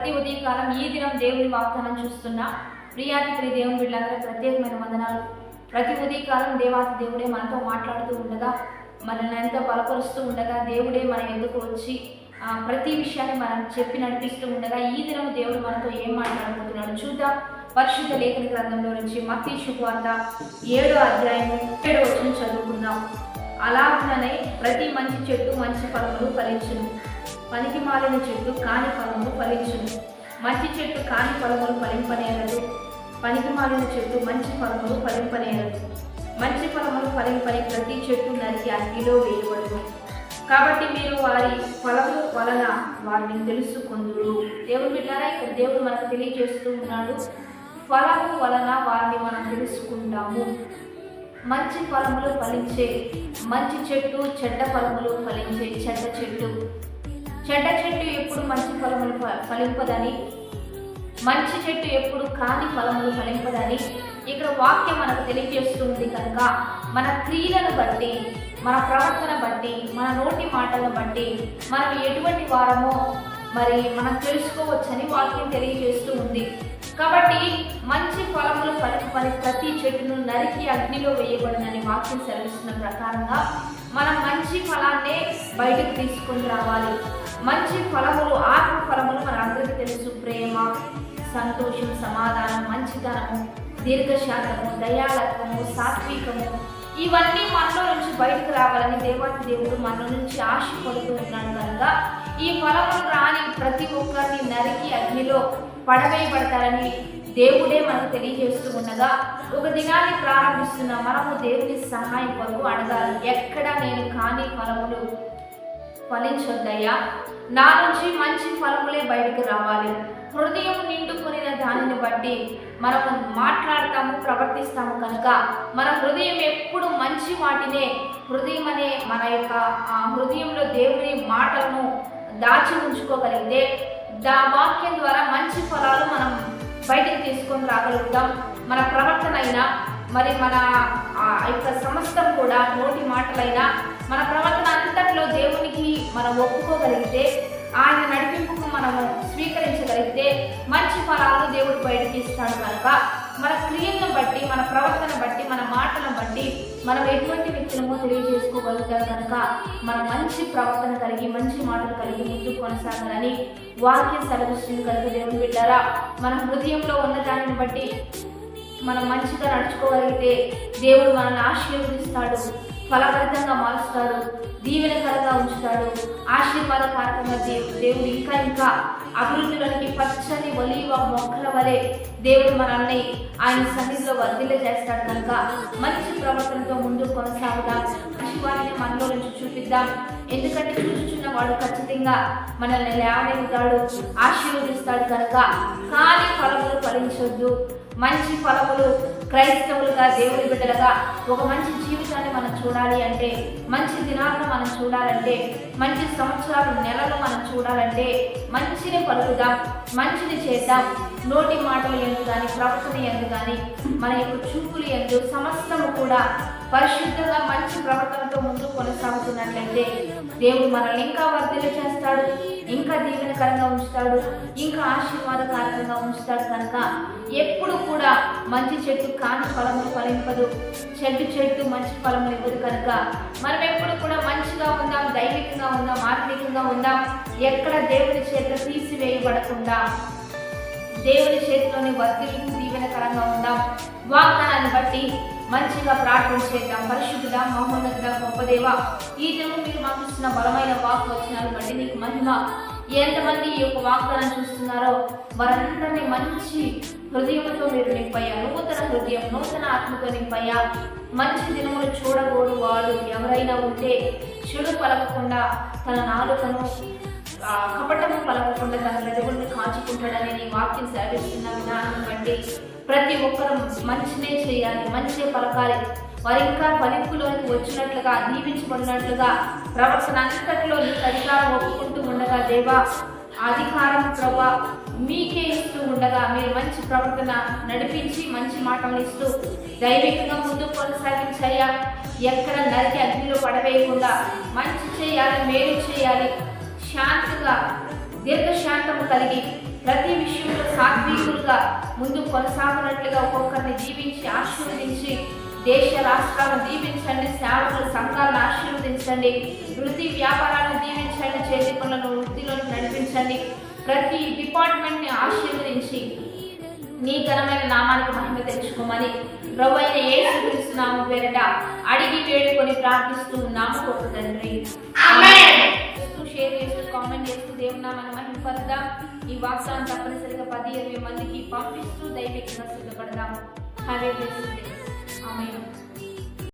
ప్రతి ఉదయకాలం ఈ దినం దేవుని వాగ్దానం చూస్తున్నా ప్రియాతి దేవుని బిడ్డలందరూ ప్రత్యేకమైన వందనాలు. ప్రతి ఉదయకాలం దేవాతి దేవుడే మనతో మాట్లాడుతూ ఉండగా, మనల్ని ఎంతో బలపరుస్తూ ఉండగా, దేవుడే మన ఎందుకు వచ్చి ప్రతి విషయాన్ని మనం చెప్పి నడిపిస్తూ ఉండగా, ఈ దినం దేవుడు మనతో ఏం మాట్లాడుతున్నాడు చూద్దాం. పరిశుద్ధ లేఖన గ్రంథంలో నుంచి మత్తయి శుభవార్త 7వ అధ్యాయము 7వ వచనం చదువుకుందాం. అలాగనే ప్రతి మంచి చెట్టు మంచి ఫలములు ఫలించును, పనికి మాలిన చెట్టు కాని ఫలములు ఫలించును. మంచి చెట్టు కాని ఫలములు ఫలింపనేరదు, పనికి మాలిన చెట్టు మంచి ఫలములు ఫలింపనేరదు. మంచి ఫలములు ఫలింపని ప్రతి చెట్టు నరికి అగ్నిలో వేయబడును. కాబట్టి మీరు వారి ఫలము వలన వారిని తెలుసుకుందురు. దేవుడు బిడ్డారా, ఇక్కడ దేవుడు మనకు తెలియజేస్తూ ఉన్నాడు, ఫలము వలన వారిని మనం తెలుసుకుంటాము. మంచి ఫలములు ఫలించే మంచి చెట్టు, చెడ్డ ఫలములు ఫలించే చెడ్డ చెట్టు. చెడ్డ చెట్టు ఎప్పుడు మంచి ఫలములు ఫలింపదని, మంచి చెట్టు ఎప్పుడు కాని ఫలములు ఫలింపదని ఇక్కడ వాక్యం మనకు తెలియజేస్తుంది. కనుక మన క్రియలను బట్టి, మన ప్రవర్తన బట్టి, మన నోటి మాటలను బట్టి మనం ఎటువంటి వారమో మనం తెలుసుకోవచ్చని వాక్యం తెలియజేస్తూ ఉంది. కాబట్టి మంచి ఫలములు ఫలింపని ప్రతి చెట్టును నరికి అగ్నిలో వేయబడినని వాక్యం సెలవిస్తున్న ప్రకారంగా మనం మంచి ఫలాన్నే బయటకు తీసుకొని రావాలి. మంచి ఫలములు, ఆత్మ ఫలములు మన అందరికీ తెలుసు. ప్రేమ, సంతోషం, సమాధానం, మంచితనము, దీర్ఘశాంతము, దయాలత్వము, సాత్వికము, ఇవన్నీ మనలో నుంచి బయటకు రావాలని దేవాతి దేవుడు మన నుంచి ఆశపడుతూ ఉన్నాడు. కనుక ఈ ఫలములు రాని ప్రతి ఒక్కరిని నరికి అగ్నిలో పడవేయబడతారని దేవుడే మనకు తెలియజేస్తూ ఉండగా, ఒక దినాన్ని ప్రారంభిస్తున్న మనము దేవుని సహాయం కొరకు అడగాలి. ఎక్కడ నేను కాని ఫలములు ఫలించొద్దయ్యా, నా నుంచి మంచి ఫలములే బయటకు రావాలి. హృదయం నిండుకొనిన దానిని బట్టి మనము మాట్లాడతాము, ప్రవర్తిస్తాము. కనుక మన హృదయం ఎప్పుడు మంచి వాటినే, హృదయం అనే మన యొక్క హృదయంలో దేవుని మాటలను దాచి ఉంచుకోగలిగితే వాక్యం ద్వారా మంచి ఫలాలు మనం బయటకు తీసుకొని రాగలుగుతాం. మన ప్రవర్తన అయినా, మన యొక్క సమస్తం కూడా, నోటి మాటలైనా, మన ప్రవర్తన అంతట్లో దేవునికి మనం ఒప్పుకోగలిగితే, ఆయన నడిపింపుకు మనము స్వీకరించగలిగితే మంచి ఫలాలు దేవుడు బయటకి ఇస్తాడు. కనుక మన క్రియలను బట్టి, మన ప్రవర్తన బట్టి, మన మాటలను బట్టి మనం ఎటువంటి వ్యక్తులమో తెలియజేసుకోగలుగుతారు. కనుక మనం మంచి ప్రవర్తన కలిగి, మంచి మాటలు కలిగి ముందుకు కొనసాగాలని వాక్యం సెలవిస్తుంది. కనుక దేవుని బిడ్డారా, మన హృదయంలో ఉన్న దానిని బట్టి మనం మంచిగా నడుచుకోగలిగితే దేవుడు మనల్ని ఆశీర్వదిస్తాడు, ఫలభరితంగా మారుస్తాడు, దీవెనకరంగా ఉంచుతాడు, ఆశీర్వాదకారకంగా దేవుడు ఇంకా ఇంకా అభివృద్ధిలోనికి పచ్చని ఒలీవ మొక్కల వలె దేవుడు మనల్ని ఆయన సన్నిధిలో వర్ధిల్ల చేస్తాడు. కనుక మంచి ప్రవర్తనతో ముందుకు కొనసాగుదాం, మంచివారిని మనలో నుంచి చూపిద్దాం. ఎందుకంటే చూచుచున్న వాడు ఖచ్చితంగా మనల్ని లేవనెత్తుతాడు, ఆశీర్వదిస్తాడు. కనుక కాని ఫలములు ఫలించొద్దు, మంచి ఫలములు క్రైస్తవులుగా, దేవుని బిడ్డలుగా ఒక మంచి జీవితాన్ని మనం చూడాలి అంటే, మంచి దినాలను మనం చూడాలంటే, మంచి సంవత్సరాలు, నెలలు మనం చూడాలంటే మంచిని పలుకుదాం, మంచిని చేద్దాం. నోటి మాటలు ఎందు కానీ, ప్రవర్తన ఎందు కానీ, మన యొక్క చూపులు ఎందు సమస్తము కూడా పరిశుద్ధంగా మంచి ప్రవర్తనతో ముందు కొనసాగుతున్నట్లయితే దేవుడు మనల్ని ఇంకా వర్ధిల్ల చేస్తాడు, ఇంకా దీవెనకరంగా ఉంచుతాడు, ఇంకా ఆశీర్వాదకారకంగా ఉంచుతాడు. కనుక ఎప్పుడు కూడా మంచి చెట్టు కాని ఫలములు ఫలింపదు, చెడ్డు చెట్టు మంచి ఫలములు ఇవ్వదు. కనుక మనం ఎప్పుడు కూడా మంచిగా ఉందాం, దైవికంగా ఉందాం, ఆత్మీయంగా ఉందాం. ఎక్కడ దేవుని చేత తీసివేయబడకుండా దేవుని చేతిలోని వర్ధిల్లు దీవెనకరంగా ఉందాం. వాగ్దానాన్ని బట్టి మంచిగా ప్రార్థన చేద్దాం. పరిశుద్ధుడ, మహోన్నతుడ, గొప్ప దేవ, ఈ దినం మీరు మాకు ఇస్తున్న బలమైన వాక్ వచనాలు బట్టి నీకు మహిమ. ఎంతమంది ఈ యొక్క వాగ్దానం చూస్తున్నారో వారందరినీ మంచి హృదయంతో మీరు నింపయ్యా, నూతన హృదయం, నూతన ఆత్మతో నింపయ్యా. మంచి దినములు చూడకూడదు వాడు ఎవరైనా ఉంటే, చెడు పలకకుండా తన నాలుకను, కపటము పలకకుండా తన పెదవులను కాచుకుంటాడని నీ వాక్యం సెలవిస్తున్న విధానం బట్టి ప్రతి ఒక్కరూ మంచినే చేయాలి, మంచిగా పలకాలి. వారు ఇంకా ఫలింపులోకి వచ్చినట్లుగా, దీవించబడినట్లుగా ప్రవర్తన అంతట్లో నీకు అధికారం ఒప్పుకుంటూ ఉండగా, దేవా అధికారం ప్రభా మీకే ఇస్తూ ఉండగా మీరు మంచి ప్రవర్తన నడిపించి, మంచి మాటలు ఇస్తూ దైవికంగా ముందుకు కొనసాగించాయా. ఎక్కడ నరికి అగ్నిలో పడవేయకుండా మంచి చేయాలి, మేలు చేయాలి, శాంతిగా దీర్ఘశాంతము కలిగి ప్రతి విషయంలో సాత్వికులుగా ముందు కొనసాగినట్లుగా ఒక్కొక్కరిని దీవించి ఆశీర్వదించి దేశ రాష్ట్రాలను దీవించండి, సేవకుల సంఘాలను ఆశీర్వదించండి, వృత్తి వ్యాపారాలను దీవించండి, చేతి పనులను వృత్తిలోకి నడిపించండి. ప్రతి డిపార్ట్మెంట్ని ఆశీర్వదించి నీ ఘనమైన నామానికి మహిమ తెచ్చుకోమని ప్రభువైన యేసుక్రీస్తు నామం పేరిట అడిగి వేడుకొని ప్రార్థిస్తూ ఉన్నాము గొప్ప తండ్రి. షేర్ చేస్తూ కామెంట్ చేస్తూ దేవుని నామాన్ని మహిమపరుద్దాం. ఈ వాక్యాన్ని తప్పనిసరిగా 10-20 మందికి పంపిస్తూ దైవికంగా సిద్ధపడదాము. Have a blessed day. Amen.